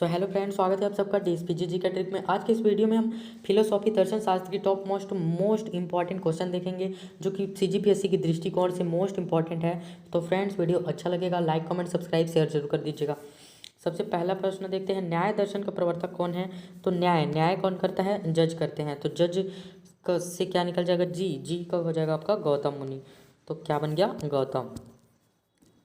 So hello friends, स्वागत है आप सबका डीएसपीजी का ट्रिक में। आज के इस वीडियो में हम फिलोसॉफी दर्शन शास्त्र की टॉप मोस्ट इंपॉर्टेंट क्वेश्चन देखेंगे जो कि सीजीपीएससी की दृष्टिकोण से मोस्ट इंपॉर्टेंट है। तो फ्रेंड्स, वीडियो अच्छा लगेगा, लाइक कमेंट सब्सक्राइब शेयर जरूर कर दीजिएगा। सबसे पहला प्रश्न देखते हैं, न्याय दर्शन का प्रवर्तक कौन है। तो न्याय कौन करता है, जज करते हैं। तो जज से क्या निकल जाएगा, जी का हो जाएगा आपका गौतम मुनि। तो क्या बन गया, गौतम।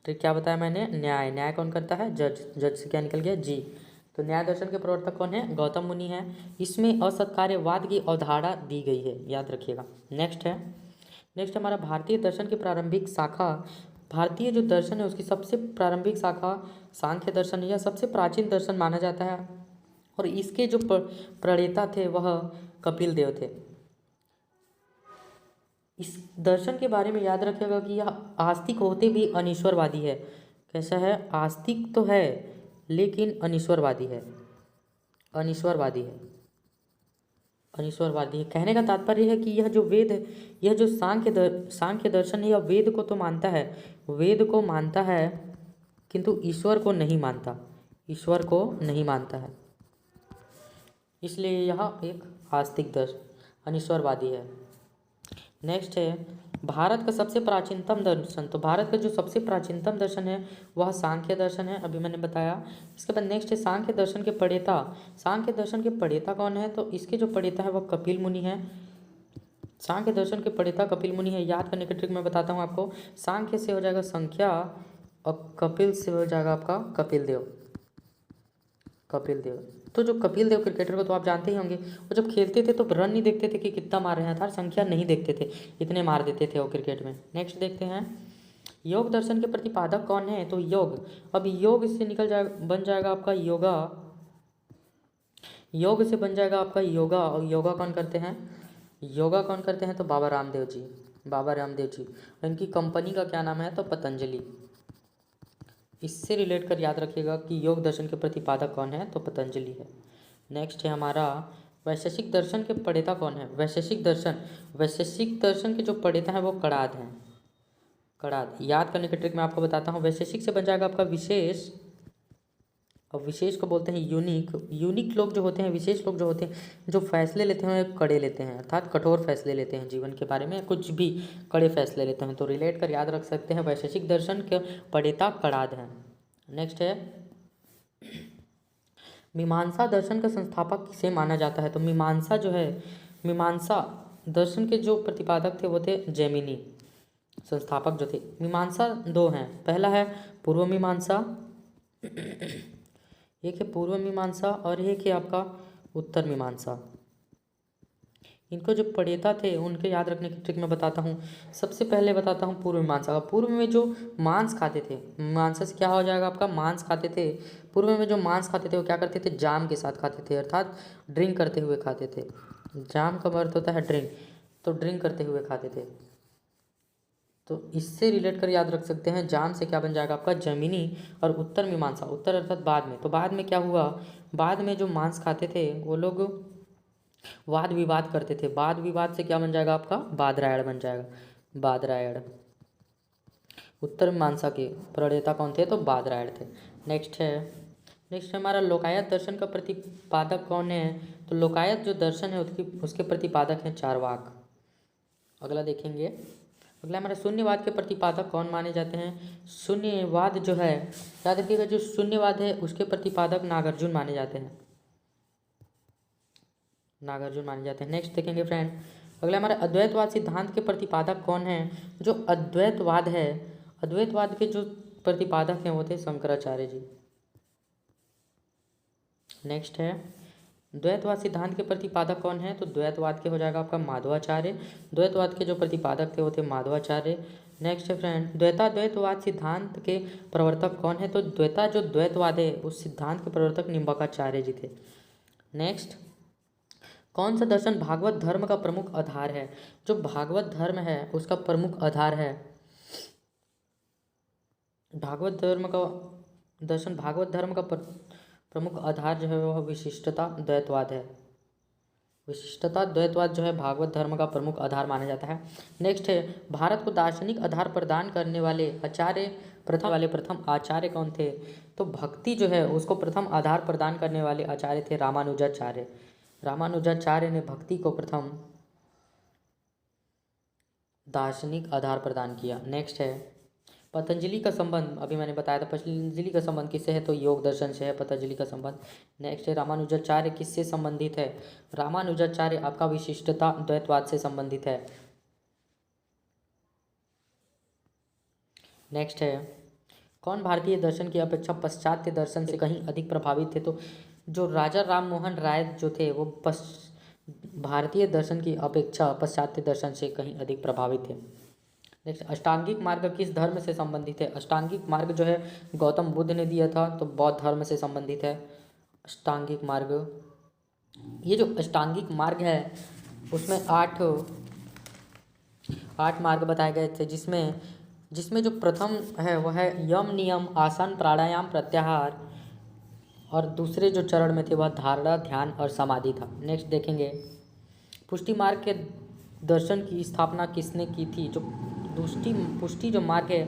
तो क्या बताया मैंने, न्याय कौन करता है, जज से क्या निकल गया, जी। तो न्याय दर्शन के प्रवर्तक कौन है, गौतम मुनि है। इसमें असत्कार्यवाद की अवधारणा दी गई है, याद रखिएगा। नेक्स्ट हमारा भारतीय दर्शन की प्रारंभिक शाखा। भारतीय जो दर्शन है उसकी सबसे प्रारंभिक शाखा सांख्य दर्शन है, यह सबसे प्राचीन दर्शन माना जाता है। और इसके जो प्रणेता थे वह कपिल देव थे। इस दर्शन के बारे में याद रखिएगा कि यह आस्तिक होते भी अनीश्वरवादी है। कैसा है, आस्तिक तो है लेकिन अनीश्वरवादी है। कहने का तात्पर्य है कि यह जो वेद है, यह जो सांख्य दर्शन है, यह वेद को तो मानता है, किंतु ईश्वर को नहीं मानता है। इसलिए यह एक आस्तिक दर्शन अनीश्वरवादी है। नेक्स्ट है भारत का सबसे प्राचीनतम दर्शन। तो भारत का जो सबसे प्राचीनतम दर्शन है वह सांख्य दर्शन है, अभी मैंने बताया। इसके बाद नेक्स्ट है सांख्य दर्शन के प्रणेता कौन है। तो इसके जो प्रणेता है वह कपिल मुनि है। सांख्य दर्शन के प्रणेता कपिल मुनि है। याद करने का ट्रिक मैं बताता हूँ आपको। सांख्य से हो जाएगा संख्या और कपिल से हो जाएगा आपका कपिल देव। तो जो कपिल देव क्रिकेटर को तो आप जानते ही होंगे, वो जब खेलते थे तो रन नहीं देखते थे कि कितना मार रहे हैं, अर्थात संख्या नहीं देखते थे, इतने मार देते थे वो क्रिकेट में। नेक्स्ट देखते हैं योग दर्शन के प्रतिपादक कौन है। तो योग से बन जाएगा आपका योगा। योग से बन जाएगा आपका योगा। और योगा कौन करते हैं तो बाबा रामदेव जी। इनकी कंपनी का क्या नाम है तो पतंजलि। इससे रिलेट कर याद रखिएगा कि योग दर्शन के प्रतिपादक कौन है तो पतंजलि है। नेक्स्ट है हमारा वैशेषिक दर्शन के प्रणेता कौन है। वैशेषिक दर्शन के जो प्रणेता हैं वो कणाद हैं। याद करने के ट्रिक मैं आपको बताता हूँ। वैशेषिक से बन जाएगा आपका विशेष, और विशेष को बोलते हैं यूनिक लोग जो होते हैं, विशेष लोग जो होते हैं, जो फैसले लेते हैं कड़े लेते हैं, अर्थात कठोर फैसले लेते हैं जीवन के बारे में, कुछ भी कड़े फैसले लेते हैं। तो रिलेट कर याद रख सकते हैं, वैशेषिक दर्शन के प्रणेता कणाद हैं। नेक्स्ट है मीमांसा दर्शन का संस्थापक किसे माना जाता है। तो मीमांसा दर्शन के जो प्रतिपादक थे वो थे जैमिनी। संस्थापक जो थे मीमांसा दो हैं, पहला है पूर्व मीमांसा, एक है पूर्व मीमांसा और एक है आपका उत्तर मीमांसा। इनको जो प्रणेता थे उनके याद रखने की ट्रिक मैं बताता हूँ। सबसे पहले बताता हूँ पूर्व मीमांसा का। पूर्व में जो मांस खाते थे, मीमांसा से क्या हो जाएगा आपका, मांस खाते थे। पूर्व में जो मांस खाते थे वो क्या करते थे, जाम के साथ खाते थे, अर्थात ड्रिंक करते हुए खाते थे। जाम का अर्थ होता है ड्रिंक, तो ड्रिंक करते हुए खाते थे। तो इससे रिलेट कर याद रख सकते हैं, जाम से क्या बन जाएगा आपका जमीनी, और उत्तर मीमांसा, उत्तर अर्थात बाद में। तो बाद में क्या हुआ, बाद में जो मांस खाते थे वो लोग वाद विवाद करते थे। वाद विवाद से क्या बन जाएगा आपका, बादरायण बन जाएगा, बादरायण। उत्तर मीमांसा के प्रणेता कौन थे तो बादरायण थे। नेक्स्ट हमारा लोकायत दर्शन का प्रतिपादक कौन है। तो लोकायत जो दर्शन है उसके प्रतिपादक हैं चारवाक। अगला देखेंगे, अगला हमारा शून्यवाद के प्रतिपादक कौन माने जाते हैं। शून्यवाद जो है, याद रखिएगा, जो शून्यवाद है उसके प्रतिपादक नागार्जुन माने जाते हैं। नेक्स्ट देखेंगे फ्रेंड, अगला हमारा अद्वैतवाद सिद्धांत के प्रतिपादक कौन है। जो अद्वैतवाद है, अद्वैतवाद के जो प्रतिपादक हैं वो थे शंकराचार्य जी। नेक्स्ट है द्वैतवाद सिद्धांत के प्रतिपादक कौन है। तो द्वैतवाद के हो जाएगा आपका माधवाचार्य। द्वैतवाद के जो प्रतिपादक थे वो थे माधवाचार्य। नेक्स्ट है फ्रेंड, द्वैतवाद सिद्धांत के प्रवर्तक कौन है। तो जो द्वैतवाद है उस सिद्धांत के प्रवर्तक निम्बकाचार्य जी थे। नेक्स्ट, कौन सा दर्शन भागवत धर्म का प्रमुख आधार है। जो भागवत धर्म है उसका प्रमुख आधार है, भागवत धर्म का दर्शन, भागवत धर्म का प्रमुख आधार जो है वह विशिष्टता द्वैतवाद है। विशिष्टता द्वैतवाद जो है भागवत धर्म का प्रमुख आधार माना जाता है। नेक्स्ट है, भारत को दार्शनिक आधार प्रदान करने वाले आचार्य प्रथम आचार्य कौन थे? तो भक्ति जो है उसको प्रथम आधार प्रदान करने वाले आचार्य थे रामानुजाचार्य। रामानुजाचार्य ने भक्ति को प्रथम दार्शनिक आधार प्रदान किया। नेक्स्ट है पतंजलि का संबंध, अभी मैंने बताया था पतंजलि का संबंध किससे है? तो योग दर्शन से है पतंजलि का संबंध। नेक्स्ट है रामानुजाचार्य किससे संबंधित है? रामानुजाचार्य आपका विशिष्टता द्वैतवाद से संबंधित है। नेक्स्ट है कौन भारतीय दर्शन की अपेक्षा पाश्चात्य दर्शन से कहीं अधिक प्रभावित थे? तो जो राजा राम मोहन राय जो थे वो भारतीय दर्शन की अपेक्षा पाश्चात्य दर्शन से कहीं अधिक प्रभावित थे। नेक्स्ट अष्टांगिक मार्ग किस धर्म से संबंधित है? अष्टांगिक मार्ग जो है गौतम बुद्ध ने दिया था, तो बौद्ध धर्म से संबंधित है अष्टांगिक मार्ग। ये जो अष्टांगिक मार्ग है उसमें आठ मार्ग बताए गए थे, जिसमें जो प्रथम है वह है यम नियम आसन प्राणायाम प्रत्याहार, और दूसरे जो चरण में थे वह धारणा ध्यान और समाधि था। नेक्स्ट देखेंगे पुष्टि मार्ग के दर्शन की स्थापना किसने की थी? जो पुष्टि जो मार्ग है,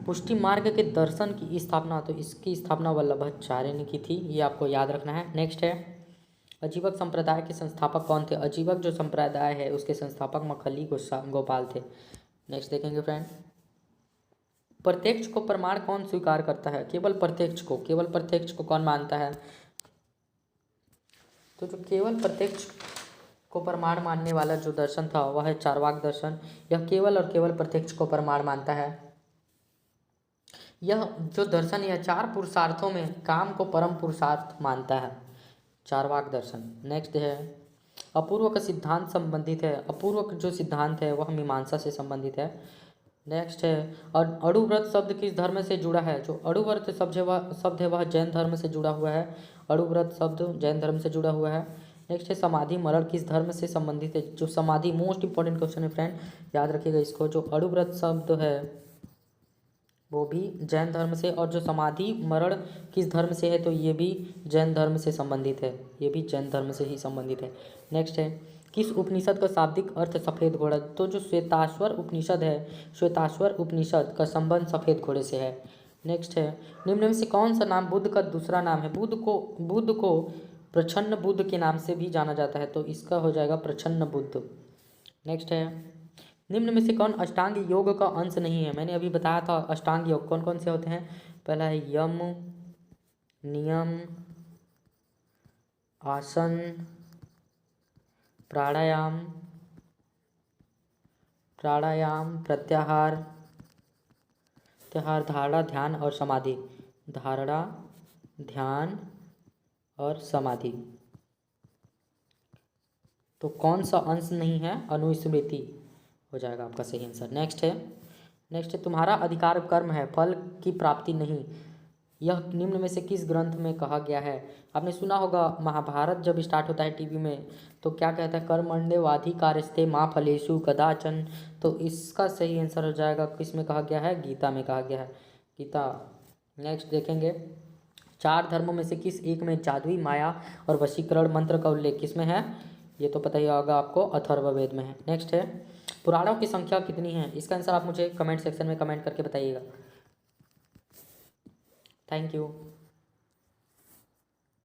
पुष्टि मार्ग के दर्शन की स्थापना, तो इसकी स्थापना वल्लभाचार्य ने की थी, ये आपको याद रखना है। नेक्स्ट है अजीवक संप्रदाय के संस्थापक कौन थे? अजीवक जो संप्रदाय है उसके संस्थापक मखली गोपाल थे। नेक्स्ट देखेंगे फ्रेंड प्रत्यक्ष को प्रमाण कौन स्वीकार करता है? केवल प्रत्यक्ष को कौन मानता है? तो जो केवल प्रत्यक्ष को प्रमाण मानने वाला जो दर्शन था वह है चार्वाक दर्शन। यह केवल और केवल प्रत्यक्ष को प्रमाण मानता है। यह जो दर्शन यह चार पुरुषार्थों में काम को परम पुरुषार्थ मानता है, चार्वाक दर्शन। नेक्स्ट है अपूर्व का सिद्धांत संबंधित है। अपूर्व जो सिद्धांत है वह मीमांसा से संबंधित है। नेक्स्ट है और अणुव्रत शब्द किस धर्म से जुड़ा है? जो अणुव्रत शब्द है वह जैन धर्म से जुड़ा हुआ है। अणुव्रत शब्द जैन धर्म से जुड़ा हुआ है। नेक्स्ट है समाधि मरण किस धर्म से संबंधित है? जो समाधि मोस्ट इंपॉर्टेंट क्वेश्चन है फ्रेंड, याद रखिएगा इसको। जो अणुव्रत शब्द है वो भी जैन धर्म से, और जो समाधि मरण किस धर्म से है? तो ये भी जैन धर्म से संबंधित है, ये भी जैन धर्म से ही संबंधित है। नेक्स्ट है किस उपनिषद का शाब्दिक अर्थ सफ़ेद घोड़ा? तो जो श्वेताश्वर उपनिषद है, श्वेताश्वर उपनिषद का संबंध सफ़ेद घोड़े से है। नेक्स्ट है निम्न में से कौन सा नाम बुद्ध का दूसरा नाम है? बुद्ध को प्रच्छन्न बुद्ध के नाम से भी जाना जाता है, तो इसका हो जाएगा प्रच्छन्न बुद्ध। नेक्स्ट है निम्न में से कौन अष्टांग योग का अंश नहीं है? मैंने अभी बताया था अष्टांग योग कौन कौन से होते हैं। पहला है यम नियम आसन प्राणायाम प्रत्याहार धारणा ध्यान और समाधि। धारणा ध्यान और समाधि। तो कौन सा अंश नहीं है? अनुस्मृति हो जाएगा आपका सही आंसर। नेक्स्ट है तुम्हारा अधिकार कर्म है, फल की प्राप्ति नहीं। यह निम्न में से किस ग्रंथ में कहा गया है? आपने सुना होगा महाभारत जब स्टार्ट होता है टीवी में तो क्या कहता है? कर्मण्येवाधिकारस्ते मा फलेषु कदाचन। तो इसका सही आंसर हो जाएगा किस में कहा गया है? गीता में कहा गया है, गीता। नेक्स्ट देखेंगे चार धर्मों में से किस एक में जादुई माया और वशीकरण मंत्र का उल्लेख किस में है? ये तो पता ही होगा आपको, अथर्ववेद में है। नेक्स्ट है पुराणों की संख्या कितनी है? इसका आंसर आप मुझे कमेंट सेक्शन में कमेंट करके बताइएगा। Thank you.